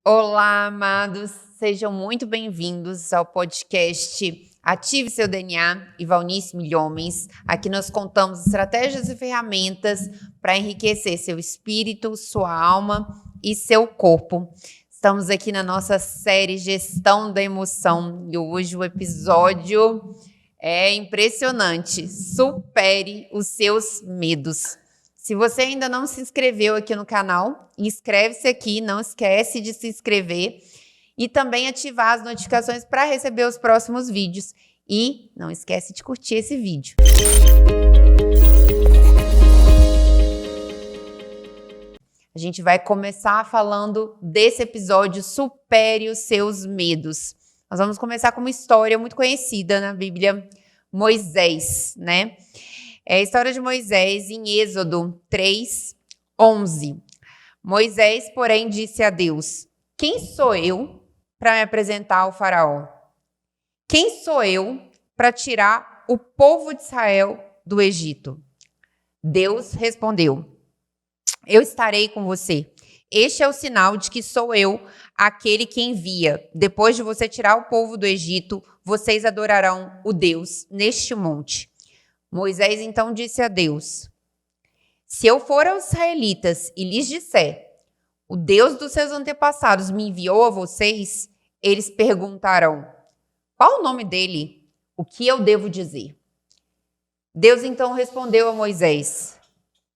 Olá, amados, sejam muito bem-vindos ao podcast Ative Seu DNA e Valnice Milhomens. Aqui nós contamos estratégias e ferramentas para enriquecer seu espírito, sua alma e seu corpo. Estamos aqui na nossa série Gestão da Emoção e hoje o episódio é impressionante. Supere os seus medos. Se você ainda não se inscreveu aqui no canal, inscreve-se aqui, não esquece de se inscrever e também ativar as notificações para receber os próximos vídeos. E não esquece de curtir esse vídeo. A gente vai começar falando desse episódio Supere os seus medos. Nós vamos começar com uma história muito conhecida na Bíblia, Moisés, né? É a história de Moisés em Êxodo 3:11. Moisés, porém, disse a Deus: quem sou eu para me apresentar ao faraó? Quem sou eu para tirar o povo de Israel do Egito? Deus respondeu: eu estarei com você. Este é o sinal de que sou eu aquele que envia. Depois de você tirar o povo do Egito, vocês adorarão o Deus neste monte. Moisés então disse a Deus: se eu for aos israelitas e lhes disser, o Deus dos seus antepassados me enviou a vocês, eles perguntarão, qual o nome dele? O que eu devo dizer? Deus então respondeu a Moisés: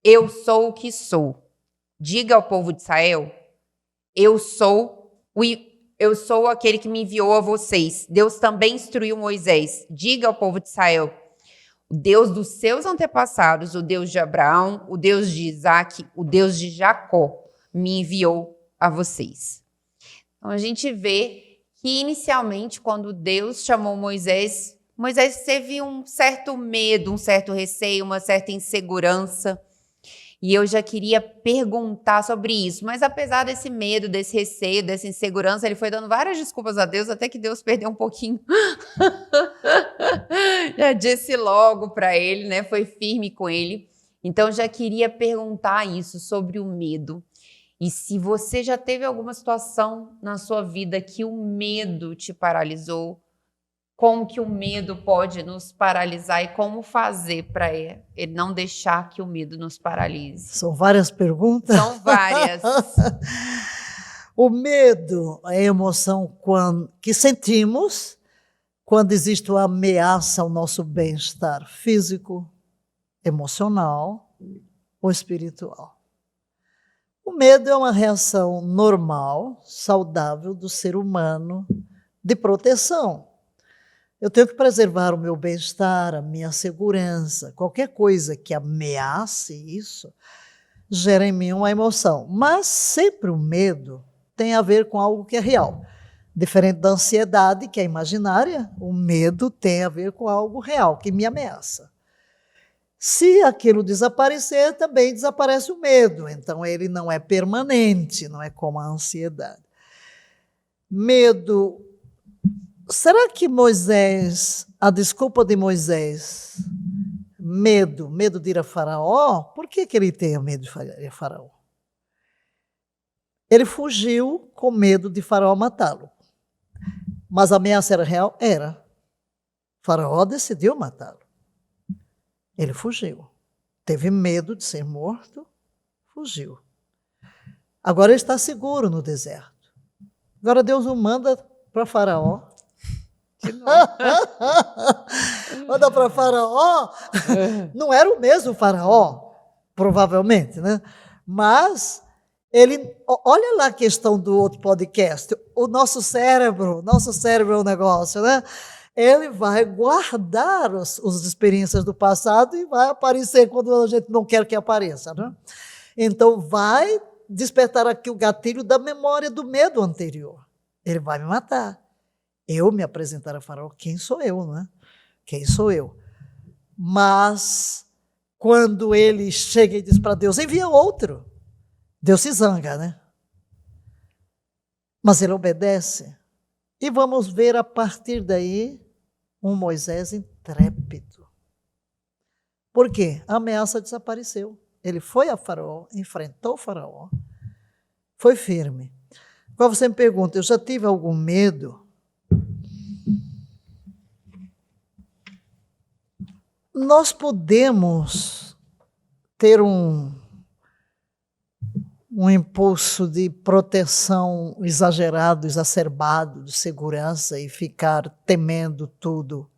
eu sou o que sou. Diga ao povo de Israel, eu sou aquele que me enviou a vocês. Deus também instruiu Moisés: diga ao povo de Israel, o Deus dos seus antepassados, o Deus de Abraão, o Deus de Isaac, o Deus de Jacó, me enviou a vocês. Então a gente vê que inicialmente, quando Deus chamou Moisés, Moisés teve um certo medo, um certo receio, uma certa insegurança. E eu já queria perguntar sobre isso. Mas apesar desse medo, desse receio, dessa insegurança, ele foi dando várias desculpas a Deus, até que Deus perdeu um pouquinho. Já disse logo para ele, né? Foi firme com ele. Então já queria perguntar isso sobre o medo. E se você já teve alguma situação na sua vida que o medo te paralisou, como que o medo pode nos paralisar e como fazer para ele não deixar que o medo nos paralise? São várias perguntas? São várias. O medo é a emoção que sentimos quando existe uma ameaça ao nosso bem-estar físico, emocional ou espiritual. O medo é uma reação normal, saudável do ser humano de proteção. Eu tenho que preservar o meu bem-estar, a minha segurança. Qualquer coisa que ameace isso gera em mim uma emoção. Mas sempre o medo tem a ver com algo que é real. Diferente da ansiedade, que é imaginária, o medo tem a ver com algo real, que me ameaça. Se aquilo desaparecer, também desaparece o medo. Então ele não é permanente, não é como a ansiedade. Medo. Será que a desculpa de Moisés, medo de ir a Faraó, por que ele tem medo de ir a Faraó? Ele fugiu com medo de Faraó matá-lo. Mas a ameaça era real? Era. Faraó decidiu matá-lo. Ele fugiu. Teve medo de ser morto, fugiu. Agora ele está seguro no deserto. Agora Deus o manda para Faraó. Manda para Faraó, não era o mesmo Faraó, provavelmente, né? Mas olha lá a questão do outro podcast, o nosso cérebro é um negócio, né? Ele vai guardar as experiências do passado e vai aparecer quando a gente não quer que apareça, né? Então vai despertar aqui o gatilho da memória do medo anterior. Ele vai me matar. Eu me apresentar a Faraó, quem sou eu, não é? Quem sou eu? Mas, quando ele chega e diz para Deus, envia outro, Deus se zanga, né? Mas ele obedece. E vamos ver a partir daí um Moisés intrépido. Por quê? A ameaça desapareceu. Ele foi a Faraó, enfrentou o Faraó, foi firme. Quando você me pergunta, eu já tive algum medo? Nós podemos ter um impulso de proteção exagerado, exacerbado, de segurança e ficar temendo tudo.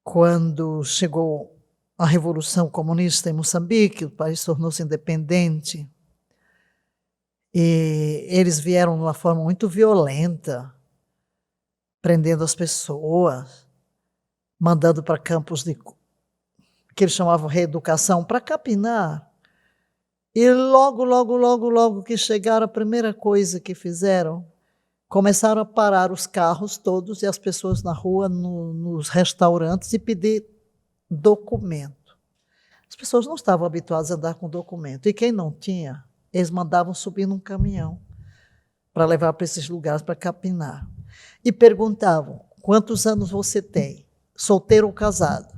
Quando chegou a Revolução Comunista em Moçambique, o país tornou-se independente, e eles vieram de uma forma muito violenta, prendendo as pessoas, mandando para campos que eles chamavam reeducação, para capinar. E logo que chegaram, a primeira coisa que fizeram, começaram a parar os carros todos e as pessoas na rua, nos restaurantes, e pedir documento. As pessoas não estavam habituadas a andar com documento. E quem não tinha, eles mandavam subir num caminhão para levar para esses lugares para capinar. E perguntavam, quantos anos você tem? Solteiro ou casado?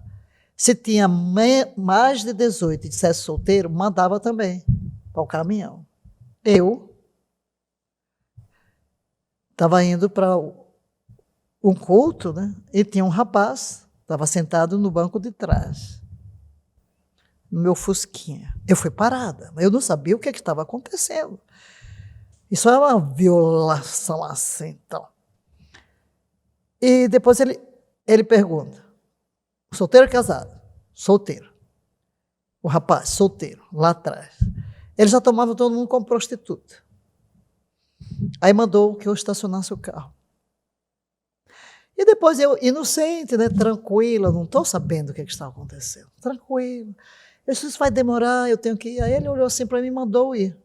Se tinha mais de 18 e dissesse solteiro, mandava também para o caminhão. Eu estava indo para um culto, né? E tinha um rapaz, estava sentado no banco de trás, no meu fusquinha. Eu fui parada, mas eu não sabia o que estava acontecendo. Isso é uma violação assim, então. E depois ele pergunta, solteiro ou casado? Solteiro. O rapaz, solteiro, lá atrás. Ele já tomava todo mundo como prostituta. Aí mandou que eu estacionasse o carro. E depois eu, inocente, né, tranquila, não estou sabendo o que está acontecendo. Tranquilo. Eu disse, isso vai demorar, eu tenho que ir. Aí ele olhou assim para mim e mandou ir.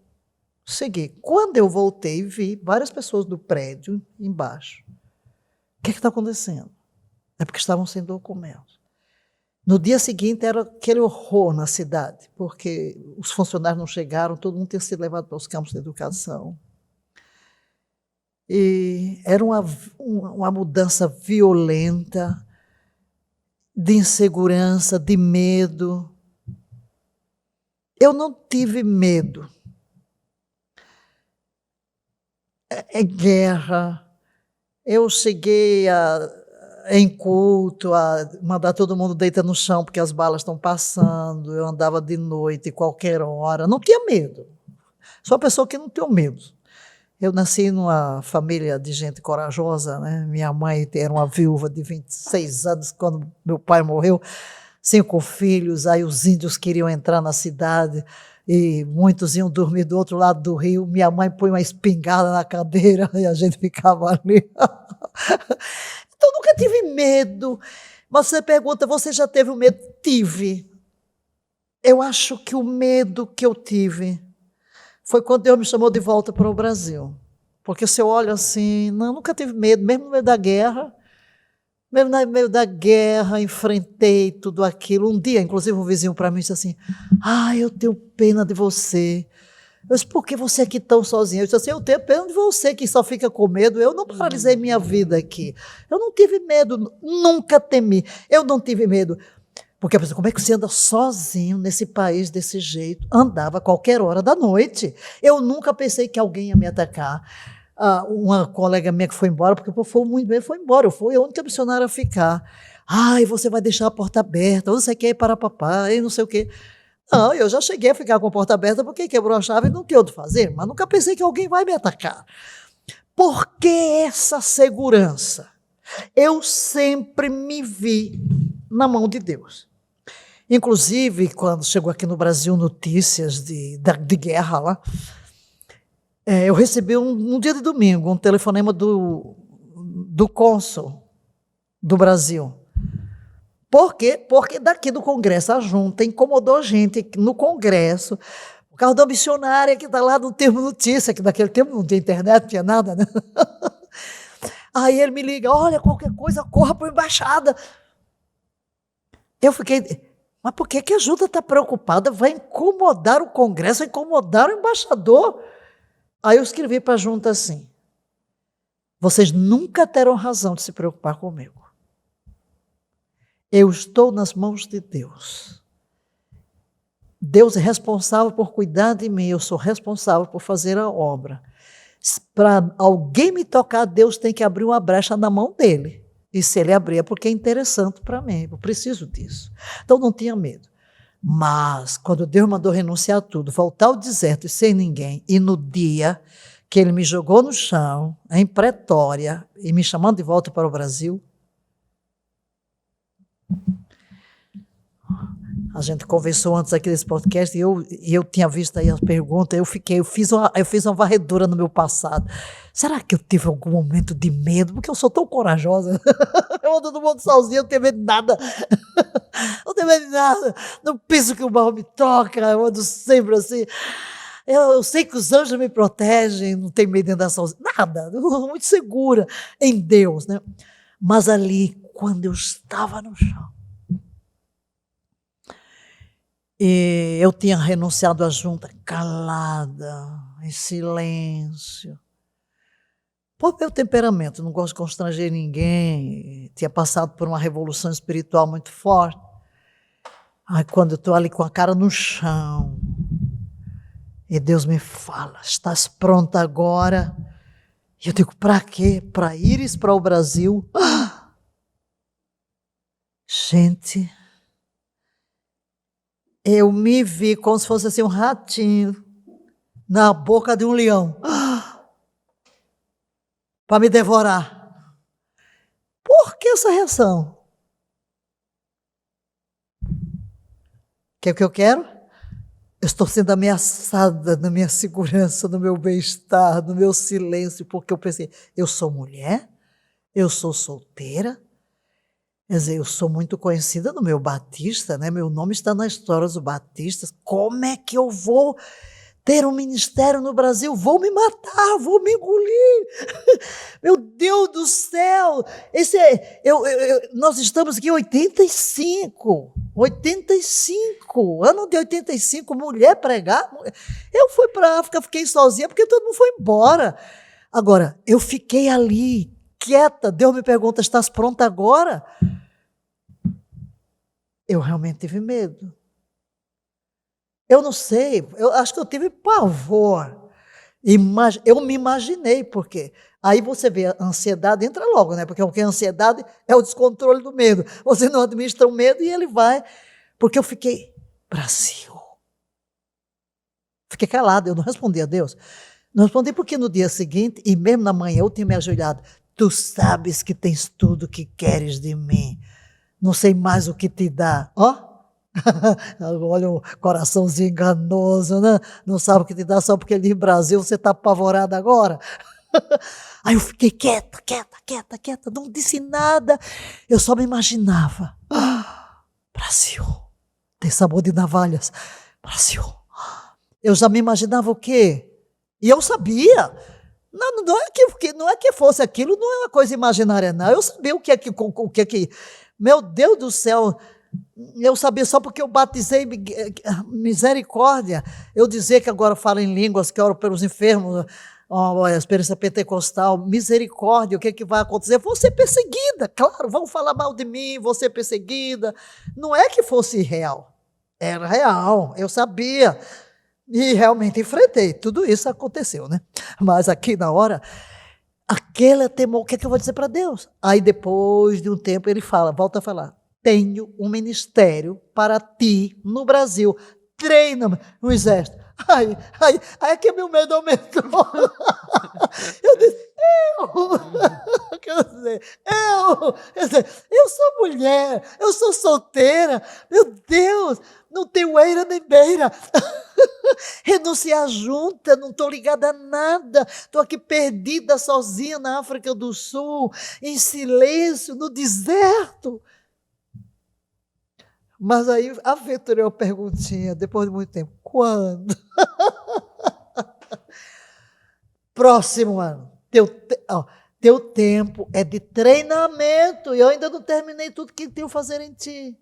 Segui. Quando eu voltei, vi várias pessoas do prédio embaixo. O que está acontecendo? É porque estavam sem documentos. No dia seguinte era aquele horror na cidade, porque os funcionários não chegaram, todo mundo tinha sido levado para os campos de educação. E era uma mudança violenta, de insegurança, de medo. Eu não tive medo. É guerra. Eu cheguei em culto, a mandar todo mundo deitar no chão porque as balas estão passando. Eu andava de noite, qualquer hora. Não tinha medo. Sou uma pessoa que não tem medo. Eu nasci numa família de gente corajosa, né? Minha mãe era uma viúva de 26 anos quando meu pai morreu, 5 filhos, aí os índios queriam entrar na cidade e muitos iam dormir do outro lado do rio. Minha mãe põe uma espingarda na cadeira e a gente ficava ali. Então, nunca tive medo. Mas você pergunta, você já teve o medo? Tive. Eu acho que o medo que eu tive foi quando Deus me chamou de volta para o Brasil. Porque se eu olho assim, não, nunca tive medo, mesmo no meio da guerra. Mesmo no meio da guerra, enfrentei tudo aquilo. Um dia, inclusive, um vizinho para mim disse assim, eu tenho pena de você. Eu disse, por que você aqui tão sozinha? Eu disse assim, eu tenho pena de você que só fica com medo. Eu não paralisei minha vida aqui. Eu não tive medo, nunca temi. Eu não tive medo. Porque a pessoa, como é que você anda sozinho nesse país desse jeito? Andava a qualquer hora da noite. Eu nunca pensei que alguém ia me atacar. Uma colega minha que foi embora, porque foi muito bem, foi embora. Eu fui a única missionária a ficar. Você vai deixar a porta aberta, ou você quer ir para papai, não sei o quê. Não, eu já cheguei a ficar com a porta aberta porque quebrou a chave e não tinha o que fazer, mas nunca pensei que alguém vai me atacar. Por que essa segurança? Eu sempre me vi na mão de Deus. Inclusive, quando chegou aqui no Brasil notícias de guerra lá, eu recebi um dia de domingo um telefonema do cônsul do Brasil. Por quê? Porque daqui do Congresso, a junta incomodou gente no Congresso, por causa da missionária que está lá no termo notícia, que naquele tempo não tinha internet, não tinha nada, né? Aí ele me liga, olha, qualquer coisa, corra para a embaixada. Eu fiquei, mas por que a junta está preocupada? Vai incomodar o Congresso, vai incomodar o embaixador. Aí eu escrevi para a junta assim, vocês nunca terão razão de se preocupar comigo. Eu estou nas mãos de Deus. Deus é responsável por cuidar de mim, eu sou responsável por fazer a obra. Para alguém me tocar, Deus tem que abrir uma brecha na mão dele. E se ele abrir é porque é interessante para mim, eu preciso disso. Então não tinha medo. Mas quando Deus mandou renunciar a tudo, voltar ao deserto e sem ninguém, e no dia que ele me jogou no chão, em Pretória, e me chamando de volta para o Brasil, a gente conversou antes aqui desse podcast e eu tinha visto aí as perguntas, eu fiz uma varredura no meu passado. Será que eu tive algum momento de medo? Porque eu sou tão corajosa. Eu ando no mundo sozinha, eu não tenho medo de nada. Não tenho medo de nada. Não penso que o mal me toca, eu ando sempre assim. Eu sei que os anjos me protegem, não tenho medo de andar sozinha. Nada, muito segura em Deus, né? Mas ali, quando eu estava no chão, e eu tinha renunciado à junta, calada, em silêncio. Por meu temperamento, não gosto de constranger ninguém, tinha passado por uma revolução espiritual muito forte. Aí quando eu estou ali com a cara no chão, e Deus me fala, estás pronta agora? E eu digo, para quê? Para ires para o Brasil? Gente, eu me vi como se fosse assim um ratinho na boca de um leão para me devorar. Por que essa reação? Que é o que eu quero? Eu estou sendo ameaçada na minha segurança, no meu bem-estar, no meu silêncio, porque eu pensei, eu sou mulher, eu sou solteira, quer dizer, eu sou muito conhecida no meu Batista, né? Meu nome está na história dos batistas. Como é que eu vou ter um ministério no Brasil? Vou me matar, vou me engolir. Meu Deus do céu! Nós estamos aqui em 85, ano de 85, mulher pregar. Eu fui para a África, fiquei sozinha, porque todo mundo foi embora. Agora, eu fiquei ali, quieta, Deus me pergunta, estás pronta agora? Eu realmente tive medo. Eu não sei, eu acho que eu tive pavor. Eu me imaginei, porque aí você vê, a ansiedade entra logo, né? Porque a ansiedade é o descontrole do medo. Você não administra o medo e ele vai. Porque eu fiquei, Brasil. Fiquei calado, eu não respondi a Deus. Não respondi porque no dia seguinte, e mesmo na manhã, eu tinha me ajoelhado. Tu sabes que tens tudo o que queres de mim. Não sei mais o que te dá. Ó. Olha o coraçãozinho enganoso, né? Não sabe o que te dá só porque ele diz Brasil, você está apavorada agora. Aí eu fiquei quieta, não disse nada. Eu só me imaginava. Brasil, tem sabor de navalhas. Brasil. Eu já me imaginava o quê? E eu sabia. Não é que fosse aquilo, não é uma coisa imaginária, não. Eu sabia o que é que. Meu Deus do céu. Eu sabia só porque eu batizei misericórdia. Eu dizer que agora falo em línguas, que oro pelos enfermos, a experiência pentecostal, misericórdia, o que é que vai acontecer? Vou ser perseguida, claro, vão falar mal de mim, vou ser perseguida. Não é que fosse real, era real, eu sabia. E realmente enfrentei, tudo isso aconteceu, né? Mas aqui na hora, aquele temor, o que é que eu vou dizer para Deus? Aí depois de um tempo ele fala, volta a falar, tenho um ministério para ti no Brasil, treina-me no exército. Aí é que meu medo aumentou. Eu disse, eu sou mulher, eu sou solteira, meu Deus, não tenho eira nem beira. Renunciar junta, não estou ligada a nada, estou aqui perdida sozinha na África do Sul, em silêncio, no deserto. Mas aí aventurei uma perguntinha, depois de muito tempo, quando? Próximo ano, teu tempo é de treinamento, e eu ainda não terminei tudo que tenho a fazer em ti.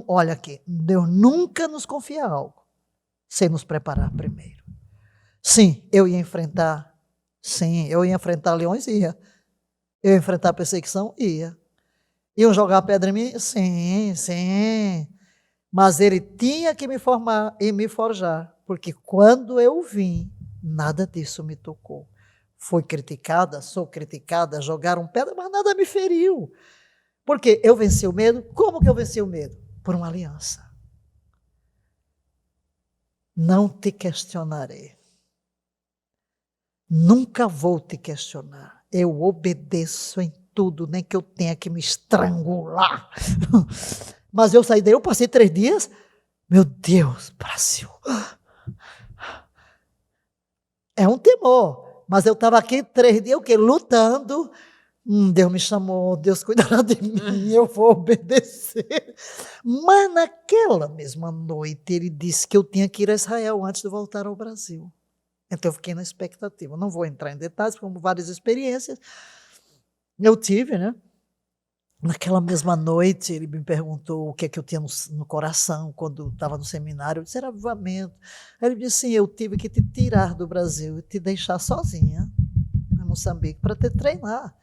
Olha aqui, Deus nunca nos confia algo sem nos preparar primeiro. Sim, eu ia enfrentar leões, ia. Eu ia enfrentar perseguição, ia. Iam jogar pedra em mim? Sim. Mas ele tinha que me formar e me forjar, porque quando eu vim, Nada disso me tocou. Fui criticada, sou criticada, jogaram pedra, mas nada me feriu. Porque eu venci o medo. Como que eu venci o medo? Por uma aliança. Não te questionarei. Nunca vou te questionar. Eu obedeço em tudo, nem que eu tenha que me estrangular. Mas eu saí daí, eu passei 3 dias. Meu Deus, Brasil. É um temor. Mas eu estava aqui 3 dias, o quê? Lutando. Deus me chamou, Deus cuidará de mim, eu vou obedecer. Mas naquela mesma noite, ele disse que eu tinha que ir a Israel antes de voltar ao Brasil. Então eu fiquei na expectativa. Não vou entrar em detalhes, como várias experiências eu tive, né? Naquela mesma noite, ele me perguntou o que é que eu tinha no coração quando estava no seminário. Eu disse, era avivamento. Aí ele disse, sim, eu tive que te tirar do Brasil e te deixar sozinha em Moçambique para te treinar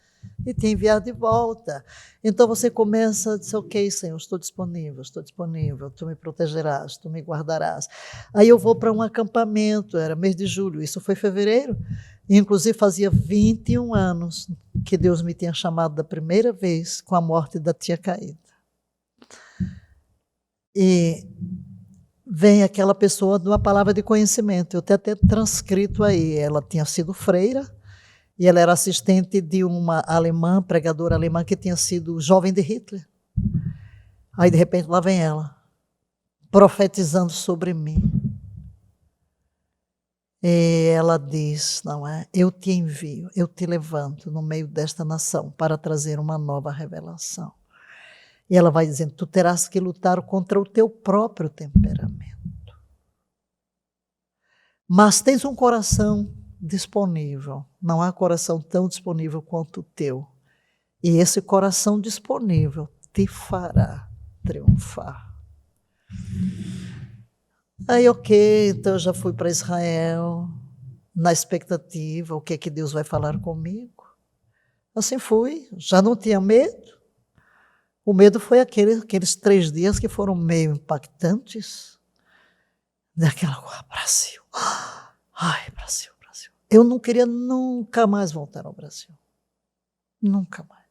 e te enviar de volta. Então você começa a dizer, ok, Senhor, estou disponível, tu me protegerás, tu me guardarás. Aí eu vou para um acampamento, era mês de julho, isso foi fevereiro, e inclusive fazia 21 anos que Deus me tinha chamado da primeira vez com a morte da tia Caída. E vem aquela pessoa de uma palavra de conhecimento, eu tenho até transcrito aí, ela tinha sido freira, e ela era assistente de uma alemã, pregadora alemã, que tinha sido jovem de Hitler. Aí, de repente, lá vem ela, profetizando sobre mim. E ela diz, não é? Eu te envio, eu te levanto no meio desta nação para trazer uma nova revelação. E ela vai dizendo, tu terás que lutar contra o teu próprio temperamento. Mas tens um coração disponível, não há coração tão disponível quanto o teu. E esse coração disponível te fará triunfar. Aí, ok, então eu já fui para Israel, na expectativa, o que é que Deus vai falar comigo. Assim fui, já não tinha medo. O medo foi aqueles 3 dias que foram meio impactantes. Daquela coisa, Brasil. Ai, Brasil. Eu não queria nunca mais voltar ao Brasil. Nunca mais.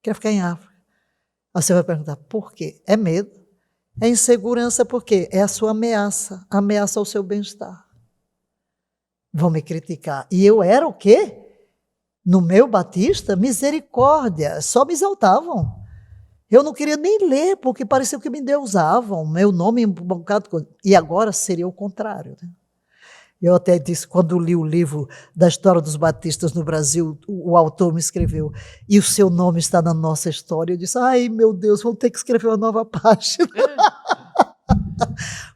Queria ficar em África. Aí você vai perguntar, por quê? É medo. É insegurança, por quê? É a sua ameaça ao seu bem-estar. Vão me criticar. E eu era o quê? No meu batista, misericórdia. Só me exaltavam. Eu não queria nem ler, porque parecia que me endeusavam. Meu nome, um bocado de coisa. E agora seria o contrário, né? Eu até disse, quando li o livro da história dos batistas no Brasil, o autor me escreveu, e o seu nome está na nossa história. Eu disse, ai meu Deus, vou ter que escrever uma nova página.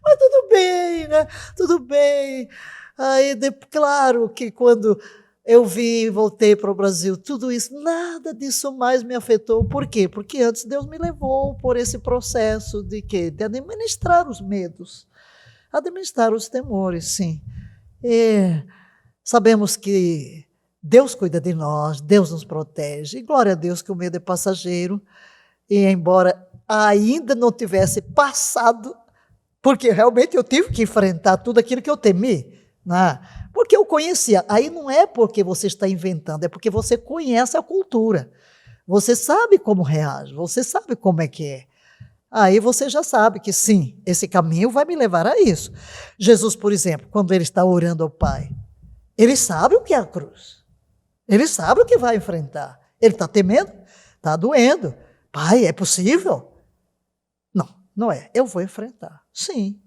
Mas tudo bem, né? Tudo bem. Aí, claro que quando eu vim e voltei para o Brasil, tudo isso, nada disso mais me afetou. Por quê? Porque antes Deus me levou por esse processo de quê? De administrar os medos, administrar os temores, sim. E sabemos que Deus cuida de nós, Deus nos protege, e glória a Deus que o medo é passageiro, e embora ainda não tivesse passado, porque realmente eu tive que enfrentar tudo aquilo que eu temi, né? Porque eu conhecia, aí não é porque você está inventando, é porque você conhece a cultura, você sabe como reage, você sabe como é que é. Aí você já sabe que sim, esse caminho vai me levar a isso. Jesus, por exemplo, quando ele está orando ao Pai, ele sabe o que é a cruz. Ele sabe o que vai enfrentar. Ele está temendo? Está doendo. Pai, é possível? Não, não é. Eu vou enfrentar. Sim,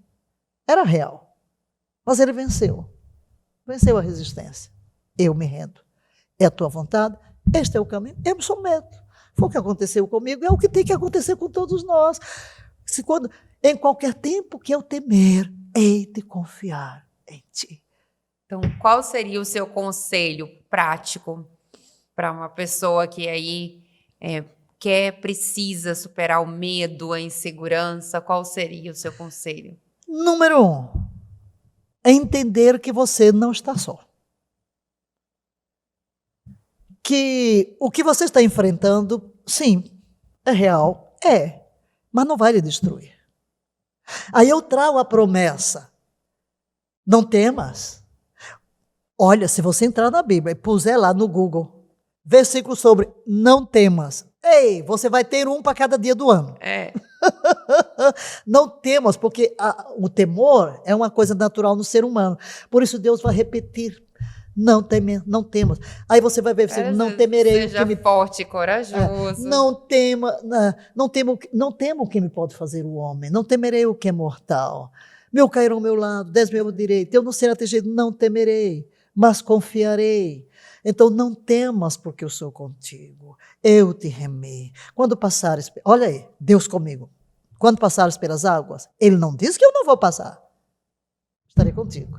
era real. Mas ele venceu. Venceu a resistência. Eu me rendo. É a tua vontade? Este é o caminho. Eu me submeto. Foi o que aconteceu comigo, é o que tem que acontecer com todos nós. Em qualquer tempo que eu temer, hei de confiar em ti. Então, qual seria o seu conselho prático para uma pessoa que aí precisa superar o medo, a insegurança? Qual seria o seu conselho? Número 1, é entender que você não está só. Que o que você está enfrentando, sim, é real, mas não vai lhe destruir. Aí eu trago a promessa, não temas, Olha, se você entrar na Bíblia e puser lá no Google, versículo sobre não temas. Ei, você vai ter um para cada dia do ano. Não temas, porque o temor é uma coisa natural no ser humano. Por isso Deus vai repetir. Não temas. Aí você vai ver, não temerei. Seja forte e corajoso. Não temo o que me pode fazer o homem. Não temerei o que é mortal. 1000 cairão ao meu lado, 10.000 ao meu direito. Eu não serei atingido, não temerei, mas confiarei. Então não temas, porque eu sou contigo. Eu te remei. Quando passares, olha aí, Deus comigo. Quando passares pelas águas, Ele não diz que eu não vou passar. Estarei contigo.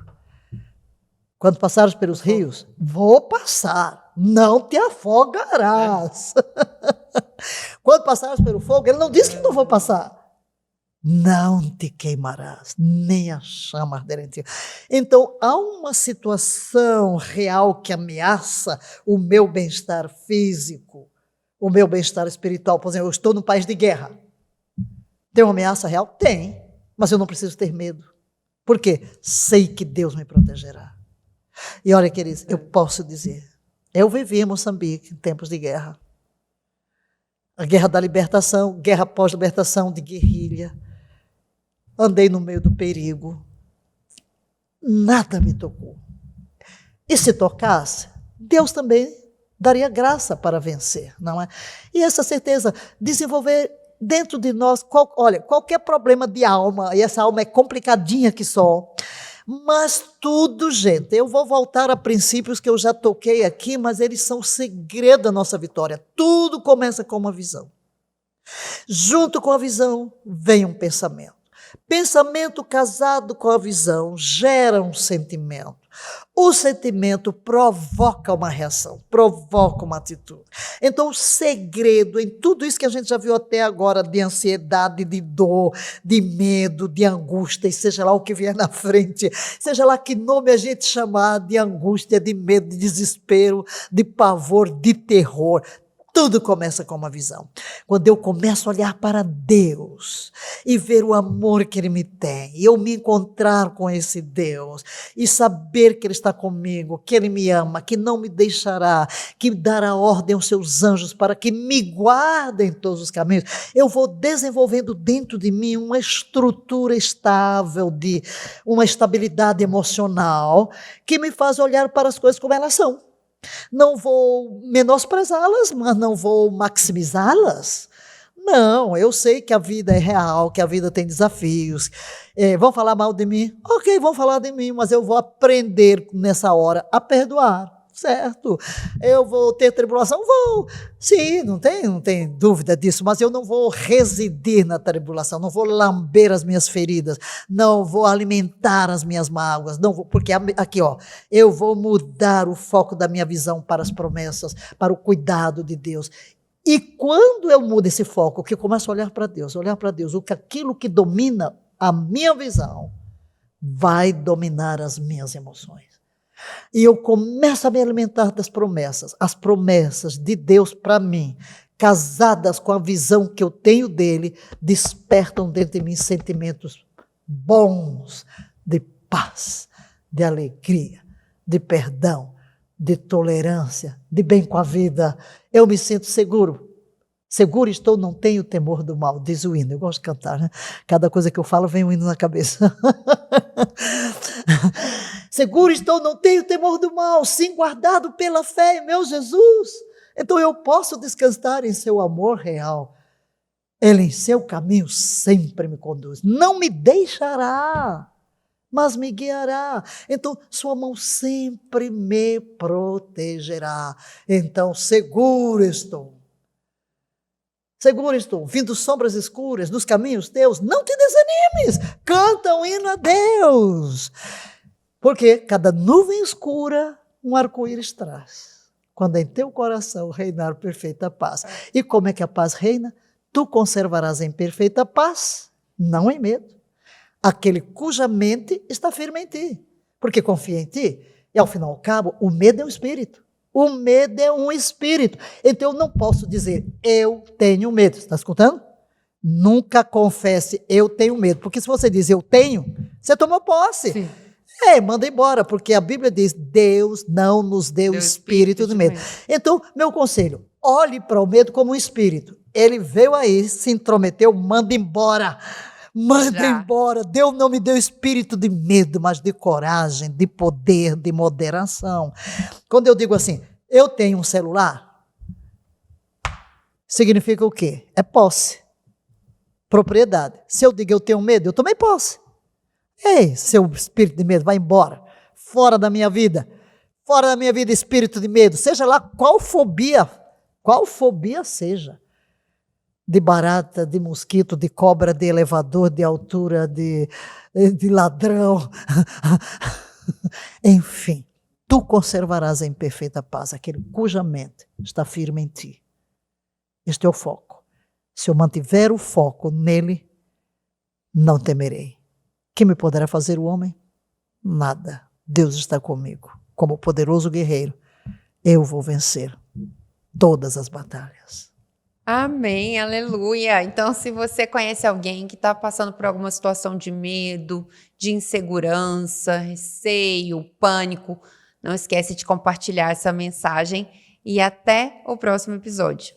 Quando passares pelos rios, vou passar, não te afogarás. Quando passares pelo fogo, Ele não diz que não vou passar. Não te queimarás, nem a chama arderá em ti. Então, há uma situação real que ameaça o meu bem-estar físico, o meu bem-estar espiritual. Por exemplo, eu estou num país de guerra. Tem uma ameaça real? Tem, mas eu não preciso ter medo. Por quê? Sei que Deus me protegerá. E olha, queridos, eu posso dizer, eu vivi em Moçambique em tempos de guerra. A guerra da libertação, guerra pós-libertação, de guerrilha. Andei no meio do perigo. Nada me tocou. E se tocasse, Deus também daria graça para vencer, não é? E essa certeza, desenvolver dentro de nós, qualquer problema de alma, e essa alma é complicadinha que só, mas tudo, gente, eu vou voltar a princípios que eu já toquei aqui, mas eles são o segredo da nossa vitória. Tudo começa com uma visão. Junto com a visão, vem um pensamento. Pensamento casado com a visão gera um sentimento. O sentimento provoca uma reação, provoca uma atitude. Então, o segredo em tudo isso que a gente já viu até agora, de ansiedade, de dor, de medo, de angústia, e seja lá o que vier na frente, seja lá que nome a gente chamar, de angústia, de medo, de desespero, de pavor, de terror, tudo começa com uma visão. Quando eu começo a olhar para Deus e ver o amor que Ele me tem, e eu me encontrar com esse Deus, e saber que Ele está comigo, que Ele me ama, que não me deixará, que dará ordem aos seus anjos para que me guardem em todos os caminhos, eu vou desenvolvendo dentro de mim uma estrutura estável, de uma estabilidade emocional, que me faz olhar para as coisas como elas são. Não vou menosprezá-las, mas não vou maximizá-las. Não, eu sei que a vida é real, que a vida tem desafios. Vão falar mal de mim? Ok, vão falar de mim, mas eu vou aprender nessa hora a perdoar, certo? Eu vou ter tribulação? Vou. Sim, não tem dúvida disso, mas eu não vou residir na tribulação, não vou lamber as minhas feridas, não vou alimentar as minhas mágoas, não vou, porque aqui, eu vou mudar o foco da minha visão para as promessas, para o cuidado de Deus. E quando eu mudo esse foco, que eu começo a olhar para Deus, aquilo que domina a minha visão, vai dominar as minhas emoções. E eu começo a me alimentar das promessas, as promessas de Deus para mim, casadas com a visão que eu tenho dele, despertam dentro de mim sentimentos bons, de paz, de alegria, de perdão, de tolerância, de bem com a vida. Eu me sinto seguro. Seguro estou, não tenho temor do mal, diz o hino. Eu gosto de cantar, né? Cada coisa que eu falo vem um hino na cabeça. Seguro estou, não tenho temor do mal, sim, guardado pela fé em meu Jesus. Então eu posso descansar em seu amor real. Ele em seu caminho sempre me conduz. Não me deixará, mas me guiará. Então sua mão sempre me protegerá. Então seguro estou. Seguro estou, vindo sombras escuras, nos caminhos teus, não te desanimes, canta um hino a Deus. Porque cada nuvem escura, um arco-íris traz. Quando em teu coração reinar perfeita paz. E como é que a paz reina? Tu conservarás em perfeita paz, não em medo, aquele cuja mente está firme em ti, porque confia em ti. E ao final e ao cabo, o medo é um espírito. O medo é um espírito. Então eu não posso dizer, eu tenho medo. Está escutando? Nunca confesse, eu tenho medo. Porque se você diz, eu tenho, você tomou posse. Sim. Manda embora, porque a Bíblia diz, Deus não nos deu espírito de medo. Então, meu conselho, olhe para o medo como um espírito. Ele veio aí, se intrometeu, manda embora. Manda embora. Deus não me deu espírito de medo, mas de coragem, de poder, de moderação. Quando eu digo assim, eu tenho um celular, significa o quê? É posse. Propriedade. Se eu digo eu tenho medo, eu tomei posse. Ei, seu espírito de medo, vai embora. Fora da minha vida. Fora da minha vida, espírito de medo. Seja lá qual fobia seja. De barata, de mosquito, de cobra, de elevador, de altura, de ladrão. Enfim, tu conservarás em perfeita paz aquele cuja mente está firme em ti. Este é o foco. Se eu mantiver o foco nele, não temerei. Que me poderá fazer o homem? Nada. Deus está comigo. Como poderoso guerreiro, eu vou vencer todas as batalhas. Amém, aleluia. Então, se você conhece alguém que está passando por alguma situação de medo, de insegurança, receio, pânico, não esquece de compartilhar essa mensagem e até o próximo episódio.